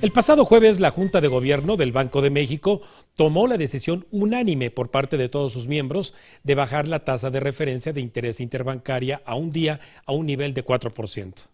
El pasado jueves, la Junta de Gobierno del Banco de México tomó la decisión unánime por parte de todos sus miembros de bajar la tasa de referencia de interés interbancaria a un día a un nivel de 4%.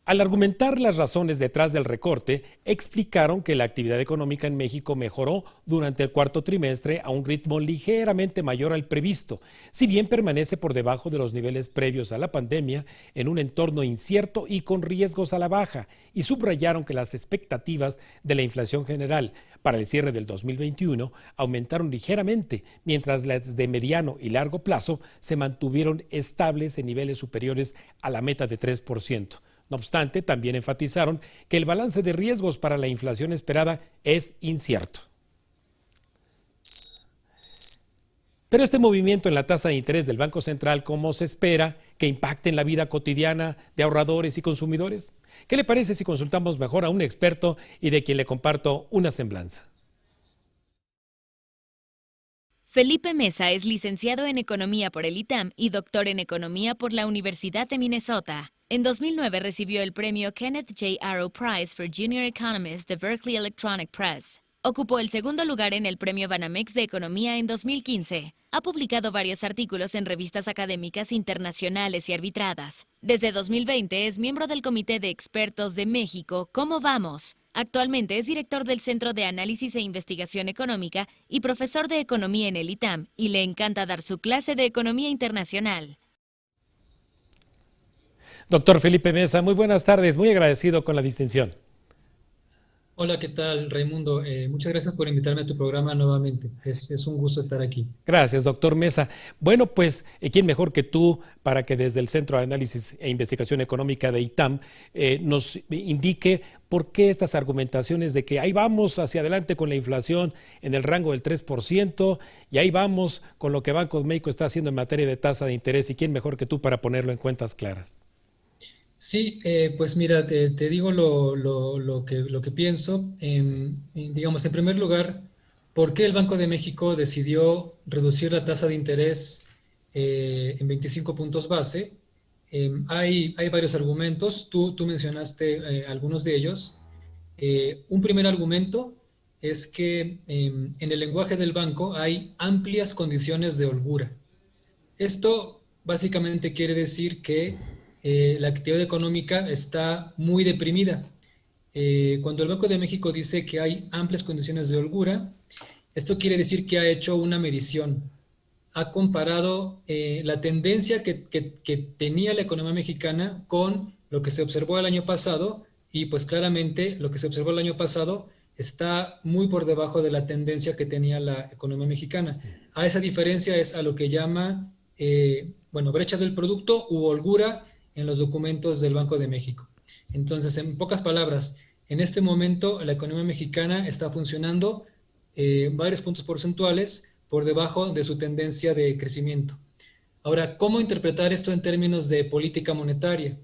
Al argumentar las razones detrás del recorte, explicaron que la actividad económica en México mejoró durante el cuarto trimestre a un ritmo ligeramente mayor al previsto, si bien permanece por debajo de los niveles previos a la pandemia en un entorno incierto y con riesgos a la baja, y subrayaron que las expectativas de la inflación general para el cierre del 2021 aumentaron ligeramente, mientras las de mediano y largo plazo se mantuvieron estables en niveles superiores a la meta de 3%. No obstante, también enfatizaron que el balance de riesgos para la inflación esperada es incierto. Pero este movimiento en la tasa de interés del Banco Central, ¿cómo se espera que impacte en la vida cotidiana de ahorradores y consumidores? ¿Qué le parece si consultamos mejor a un experto y de quien le comparto una semblanza? Felipe Mesa es licenciado en Economía por el ITAM y doctor en Economía por la Universidad de Minnesota. En 2009 recibió el premio Kenneth J. Arrow Prize for Junior Economist de Berkeley Electronic Press. Ocupó el segundo lugar en el premio Banamex de Economía en 2015. Ha publicado varios artículos en revistas académicas internacionales y arbitradas. Desde 2020 es miembro del Comité de Expertos de México, ¿Cómo vamos? Actualmente es director del Centro de Análisis e Investigación Económica y profesor de Economía en el ITAM, y le encanta dar su clase de Economía Internacional. Doctor Felipe Mesa, muy buenas tardes, muy agradecido con la distinción. Hola, ¿qué tal, Raimundo? Muchas gracias por invitarme a tu programa nuevamente. Es un gusto estar aquí. Gracias, doctor Mesa. Bueno, pues, ¿quién mejor que tú para que desde el Centro de Análisis e Investigación Económica de ITAM nos indique por qué estas argumentaciones de que ahí vamos hacia adelante con la inflación en el rango del 3% y ahí vamos con lo que Banco de México está haciendo en materia de tasa de interés, y quién mejor que tú para ponerlo en cuentas claras? Sí, pues mira, te digo lo que pienso. Sí. Digamos, en primer lugar, ¿por qué el Banco de México decidió reducir la tasa de interés en 25 puntos base? Hay varios argumentos, tú mencionaste algunos de ellos. Un primer argumento es que en el lenguaje del banco hay amplias condiciones de holgura. Esto básicamente quiere decir que la actividad económica está muy deprimida. Cuando el Banco de México dice que hay amplias condiciones de holgura, esto quiere decir que ha hecho una medición. Ha comparado la tendencia que tenía la economía mexicana con lo que se observó el año pasado, y pues claramente lo que se observó el año pasado está muy por debajo de la tendencia que tenía la economía mexicana. A esa diferencia es a lo que llama brecha del producto u holgura en los documentos del Banco de México. Entonces, en pocas palabras, en este momento la economía mexicana está funcionando varios puntos porcentuales por debajo de su tendencia de crecimiento. Ahora, ¿cómo interpretar esto en términos de política monetaria?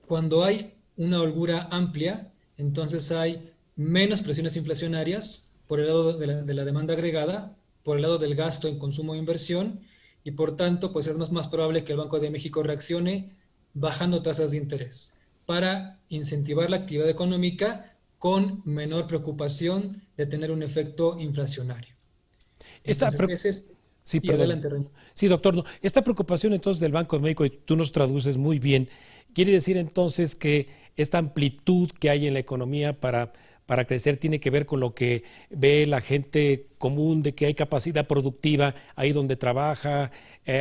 Cuando hay una holgura amplia, entonces hay menos presiones inflacionarias por el lado de la demanda agregada, por el lado del gasto en consumo e inversión, y por tanto, pues es más probable que el Banco de México reaccione bajando tasas de interés para incentivar la actividad económica con menor preocupación de tener un efecto inflacionario. Esta, Entonces, ese es... sí, Sí, perdón. adelante, Rey. Sí, doctor, no. Esta preocupación entonces del Banco de México, y tú nos traduces muy bien, quiere decir entonces que esta amplitud que hay en la economía para crecer tiene que ver con lo que ve la gente común, de que hay capacidad productiva ahí donde trabaja,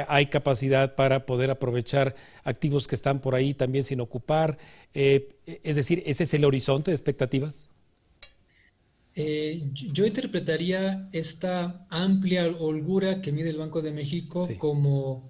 hay capacidad para poder aprovechar activos que están por ahí también sin ocupar. Es decir, ¿ese es el horizonte de expectativas? Yo interpretaría esta amplia holgura que mide el Banco de México Sí. como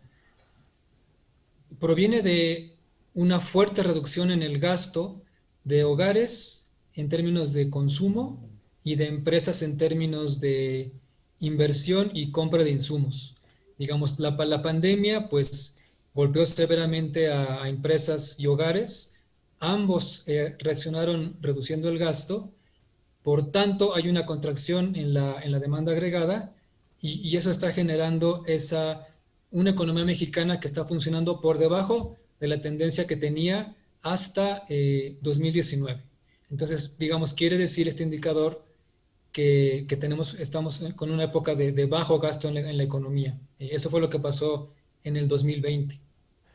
proviene de una fuerte reducción en el gasto de hogares en términos de consumo y de empresas en términos de inversión y compra de insumos. Digamos, la pandemia pues golpeó severamente a empresas y hogares. Ambos reaccionaron reduciendo el gasto. Por tanto, hay una contracción en la demanda agregada, y eso está generando una economía mexicana que está funcionando por debajo de la tendencia que tenía hasta 2019. Entonces, digamos, quiere decir este indicador que estamos con una época de bajo gasto en la economía. Eso fue lo que pasó en el 2020.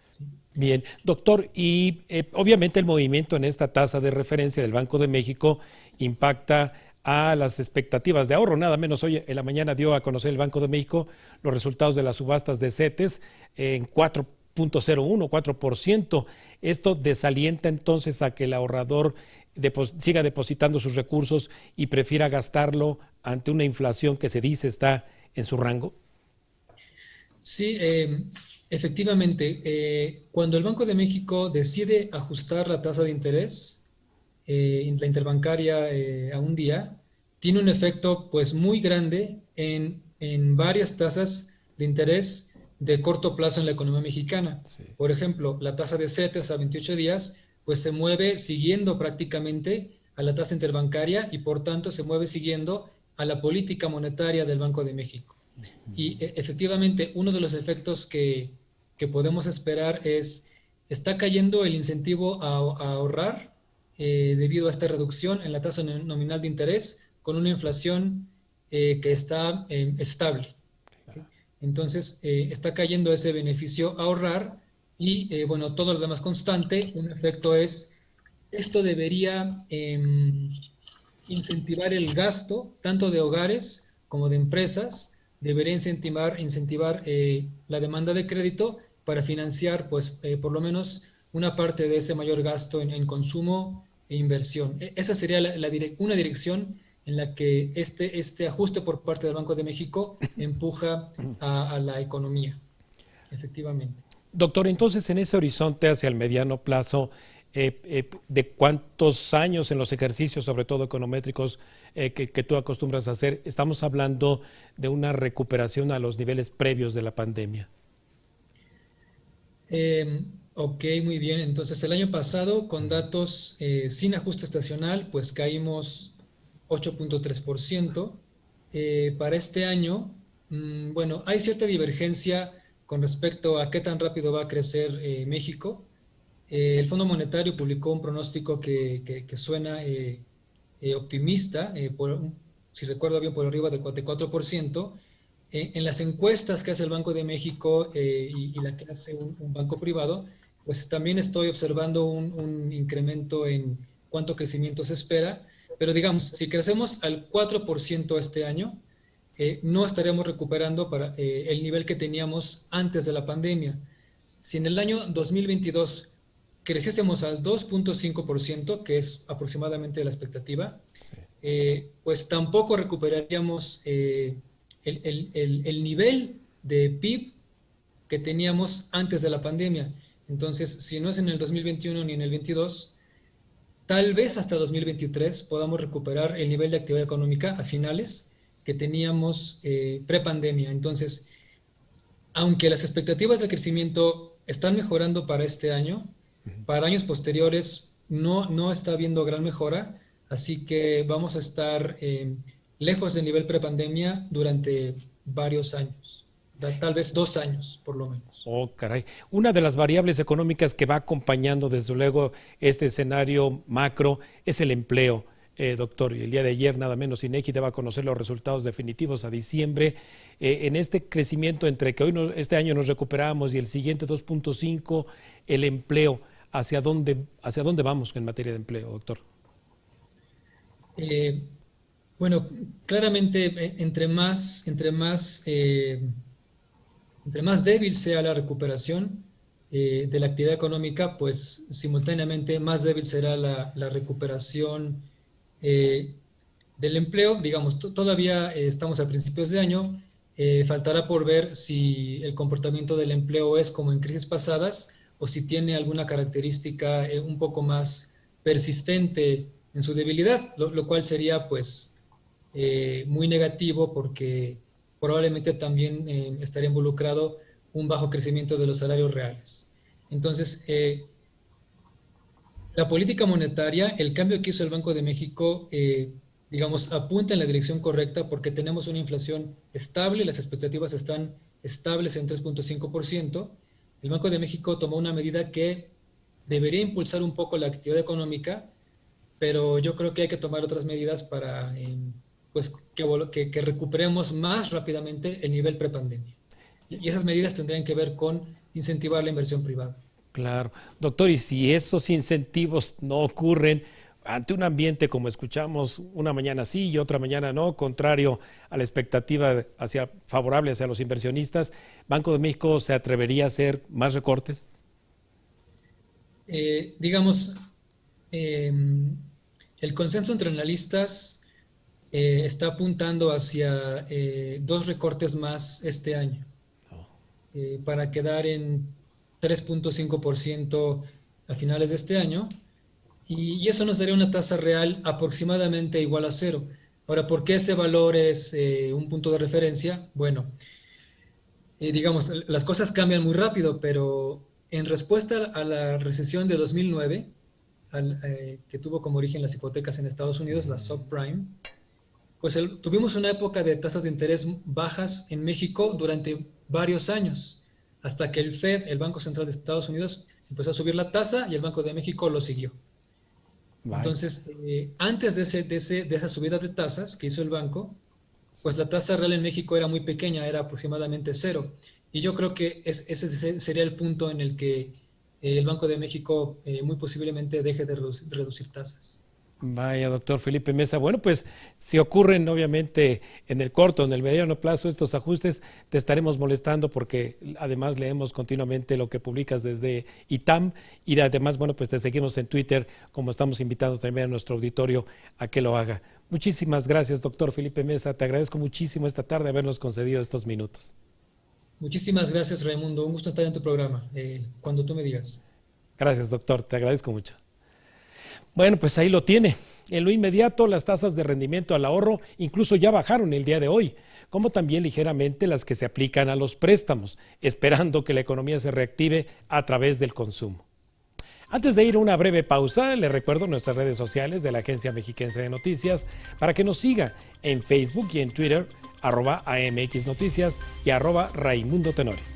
¿Sí? Bien, doctor, y obviamente el movimiento en esta tasa de referencia del Banco de México impacta a las expectativas de ahorro. Nada menos hoy en la mañana dio a conocer el Banco de México los resultados de las subastas de CETES en 4.01, 4%. Esto desalienta entonces a que el ahorrador siga depositando sus recursos y prefiera gastarlo ante una inflación que se dice está en su rango. Sí, efectivamente, cuando el Banco de México decide ajustar la tasa de interés, la interbancaria a un día, tiene un efecto pues muy grande en varias tasas de interés de corto plazo en la economía mexicana. Sí. Por ejemplo, la tasa de CETES a 28 días pues se mueve siguiendo prácticamente a la tasa interbancaria y por tanto se mueve siguiendo a la política monetaria del Banco de México. Y efectivamente, uno de los efectos que podemos esperar está cayendo el incentivo a ahorrar debido a esta reducción en la tasa nominal de interés con una inflación que está estable. ¿Okay? Entonces, está cayendo ese beneficio a ahorrar y, bueno, todo lo demás constante. Un efecto esto debería incentivar el gasto tanto de hogares como de empresas, debería incentivar la demanda de crédito para financiar, pues, por lo menos una parte de ese mayor gasto en consumo e inversión. Esa sería una dirección en la que este ajuste por parte del Banco de México empuja a la economía, efectivamente. Doctor, Sí. entonces en ese horizonte hacia el mediano plazo, ¿de cuántos años en los ejercicios, sobre todo econométricos, que tú acostumbras a hacer, estamos hablando de una recuperación a los niveles previos de la pandemia? Ok, muy bien. Entonces, el año pasado, con datos sin ajuste estacional, pues caímos 8.3%. Para este año, bueno, hay cierta divergencia con respecto a qué tan rápido va a crecer México. El Fondo Monetario publicó un pronóstico que suena optimista, si recuerdo bien, por arriba de 4%. En las encuestas que hace el Banco de México y la que hace un banco privado, pues también estoy observando un incremento en cuánto crecimiento se espera. Pero digamos, si crecemos al 4% este año, no estaríamos recuperando para el nivel que teníamos antes de la pandemia. Si en el año 2022 creciésemos al 2.5%, que es aproximadamente la expectativa, Sí. pues tampoco recuperaríamos el nivel de PIB que teníamos antes de la pandemia. Entonces, si no es en el 2021 ni en el 22, tal vez hasta 2023 podamos recuperar el nivel de actividad económica a finales que teníamos prepandemia. Entonces, aunque las expectativas de crecimiento están mejorando para este año, para años posteriores no está habiendo gran mejora, así que vamos a estar lejos del nivel prepandemia durante varios años, tal vez 2 años por lo menos. Oh, caray. Una de las variables económicas que va acompañando, desde luego, este escenario macro es el empleo, doctor. Y el día de ayer, nada menos, INEGI daba a conocer los resultados definitivos a diciembre. En este crecimiento entre que este año nos recuperamos y el siguiente 2.5, el empleo, ¿hacia dónde vamos en materia de empleo, doctor? Bueno, claramente entre más débil sea la recuperación de la actividad económica, pues simultáneamente más débil será la recuperación del empleo. Digamos, todavía estamos a principios de año, faltará por ver si el comportamiento del empleo es como en crisis pasadas o si tiene alguna característica un poco más persistente en su debilidad, lo cual sería pues muy negativo porque probablemente también estaría involucrado un bajo crecimiento de los salarios reales. Entonces, la política monetaria, el cambio que hizo el Banco de México, digamos, apunta en la dirección correcta porque tenemos una inflación estable, las expectativas están estables en 3.5%. El Banco de México tomó una medida que debería impulsar un poco la actividad económica, pero yo creo que hay que tomar otras medidas para pues, que recuperemos más rápidamente el nivel prepandemia. Y esas medidas tendrían que ver con incentivar la inversión privada. Claro. Doctor, y si esos incentivos no ocurren ante un ambiente como escuchamos una mañana sí y otra mañana no, contrario a la expectativa favorable hacia los inversionistas, ¿Banco de México se atrevería a hacer más recortes? Digamos, el consenso entre analistas está apuntando hacia 2 recortes más este año, para quedar en 3.5% a finales de este año, y eso nos daría una tasa real aproximadamente igual a 0. Ahora, ¿por qué ese valor es un punto de referencia? Bueno, digamos, las cosas cambian muy rápido, pero en respuesta a la recesión de 2009, que tuvo como origen las hipotecas en Estados Unidos, la subprime, pues tuvimos una época de tasas de interés bajas en México durante varios años, hasta que el Fed, el Banco Central de Estados Unidos, empezó a subir la tasa y el Banco de México lo siguió. Bye. Entonces, antes de esa subida de tasas que hizo el banco, pues la tasa real en México era muy pequeña, era aproximadamente 0. Y yo creo que ese sería el punto en el que el Banco de México muy posiblemente deje de reducir tasas. Vaya, doctor Felipe Mesa. Bueno, pues si ocurren obviamente en el corto, en el mediano plazo estos ajustes, te estaremos molestando porque además leemos continuamente lo que publicas desde ITAM y además, bueno, pues te seguimos en Twitter, como estamos invitando también a nuestro auditorio a que lo haga. Muchísimas gracias, doctor Felipe Mesa. Te agradezco muchísimo esta tarde habernos concedido estos minutos. Muchísimas gracias, Raimundo. Un gusto estar en tu programa, cuando tú me digas. Gracias, doctor. Te agradezco mucho. Bueno, pues ahí lo tiene. En lo inmediato, las tasas de rendimiento al ahorro incluso ya bajaron el día de hoy, como también ligeramente las que se aplican a los préstamos, esperando que la economía se reactive a través del consumo. Antes de ir a una breve pausa, les recuerdo nuestras redes sociales de la Agencia Mexiquense de Noticias para que nos siga en Facebook y en Twitter, @AMX Noticias y @Raimundo Tenorio.